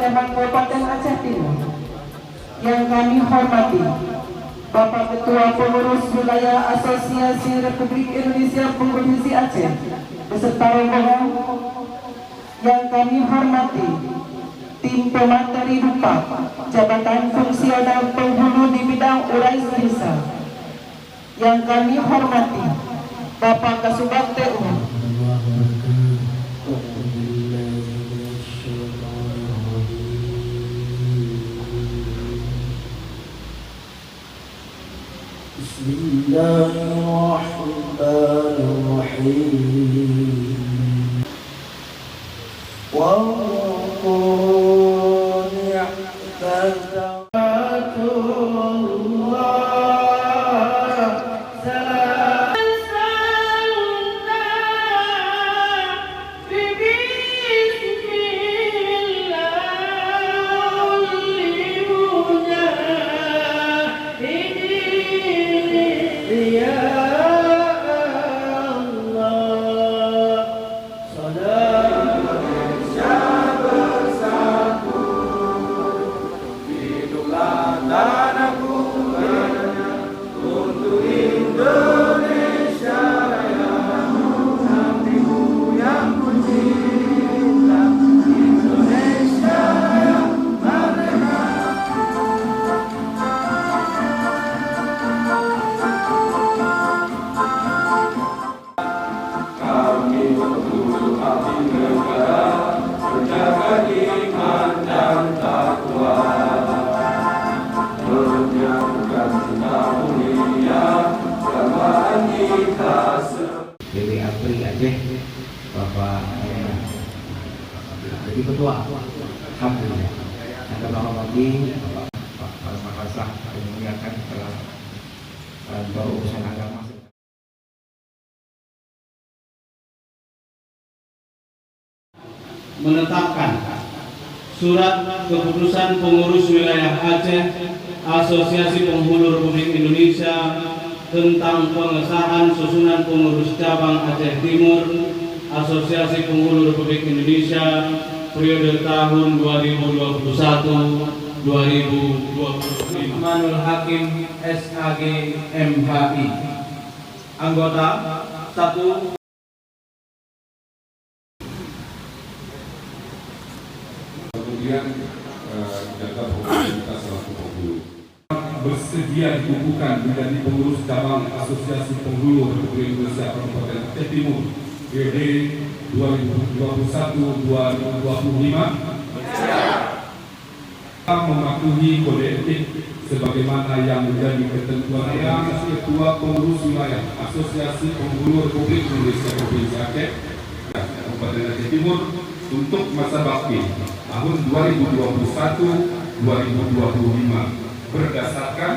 cabang Kabupaten Aceh Timur yang kami hormati Bapak Ketua Pengurus Wilayah Asosiasi Republik Indonesia Provinsi Aceh beserta rombongan, yang kami hormati tim pemateri dupa Jabatan Fungsional Penghulu di bidang Urais Desa, yang kami hormati Bapak Kasubag TU, Bismillahirrahmanirrahim. Wa Dewi Apri Aceh, Bapak jadi ketua, alhamdulillah. Yang pertama lagi Bapak Al-Makasah memuliakan telah berurusan agama. Menetapkan surat keputusan pengurus wilayah Aceh Asosiasi Penghulu Republik Indonesia tentang pengesahan susunan pengurus cabang Aceh Timur Asosiasi Penghulu Republik Indonesia periode tahun 2021-2025. Manul Hakim SAG MHI. Anggota 1. Kemudian data popularitas selaku penghulu bersedia dikukuhkan menjadi pengurus cabang Asosiasi Penghulu Republik Indonesia Kabupaten Aceh Timur periode 2021-2025. Mematuhi kode etik sebagaimana yang menjadi ketentuan yang Ketua Pengurus Wilayah Asosiasi Penghulu Republik Indonesia Provinsi Aceh Kabupaten Aceh Timur untuk masa bakti tahun 2021-2025 berdasarkan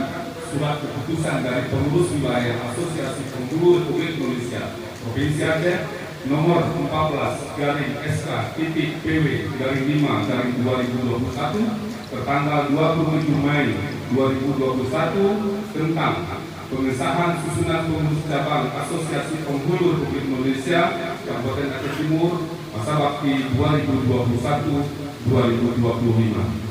surat keputusan dari Pengurus Wilayah Asosiasi Penghulu Republik Indonesia Provinsi Aceh nomor 14/SK-PW-5/2021 tertanggal 27 Mei 2021 tentang pengesahan susunan pengurus cabang Asosiasi Penghulu Republik Indonesia Kabupaten Aceh Timur masa bakti 2021-2025.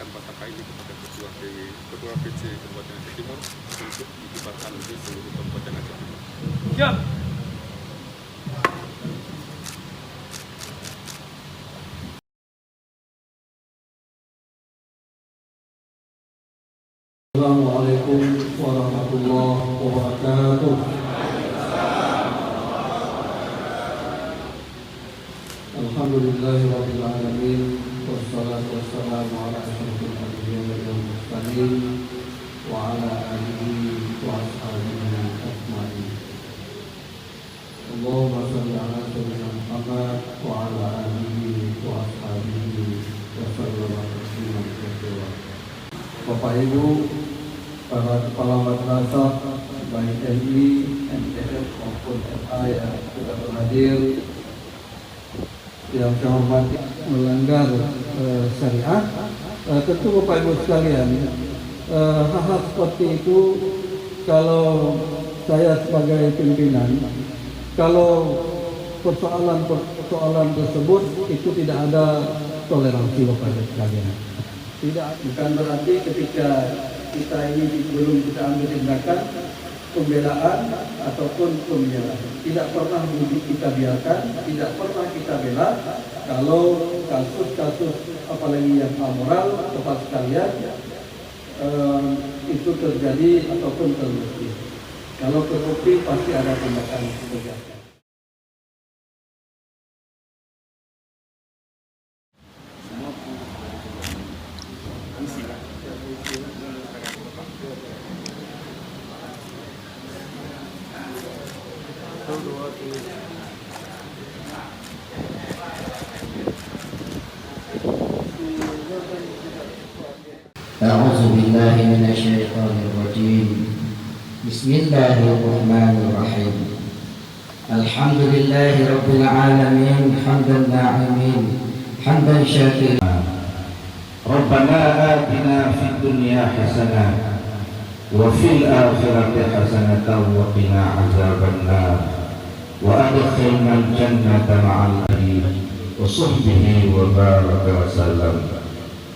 Akan Bapak ini kepada Ketua PC Kabupaten Aceh Timur untuk dikibarkan di seluruh Kabupaten Aceh Timur. Siap. Assalamualaikum warahmatullahi wabarakatuh. Alhamdulillahirabbil alamin. Wassalatu wassalamu ala asyrofil anbiya'i wal mursalin wa ala alihi wa ashabihi ajmain. Allahumma shalli ala sayyidina Muhammad wa ala alihi wa ashabihi wa sallam tasliman katsira. Bapak Ibu, para kepala madrasah baik MI, MTS maupun MA yang sudah berhadir, yang saya hormati melanggar syariat, tentu Bapak Ibu sekalian, hal-hal seperti itu kalau saya sebagai pimpinan, kalau persoalan tersebut itu tidak ada toleransi Bapak Ibu sekalian. Tidak, bukan berarti ketika kita ini belum kita ambil tindakan pembelaan ataupun pembelaan. Tidak pernah kita biarkan, tidak pernah kita bela kalau kasus-kasus apalagi yang amoral Bapak sekalian itu terjadi ataupun terbukti. Kalau terbukti pasti ada tindakan tegas. أعوذ بالله من الشيطان الرجيم بسم الله الرحمن الرحيم الحمد لله رب العالمين حمدا ناعمين حمدا شاكرا ربنا آتنا في الدنيا حسنة وفي الآخرة حسنة وقنا عذاب النار وأدخلنا الجنة مع النبي وصحبه وبارك وسلم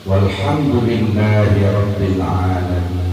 والحمد لله رب العالمين.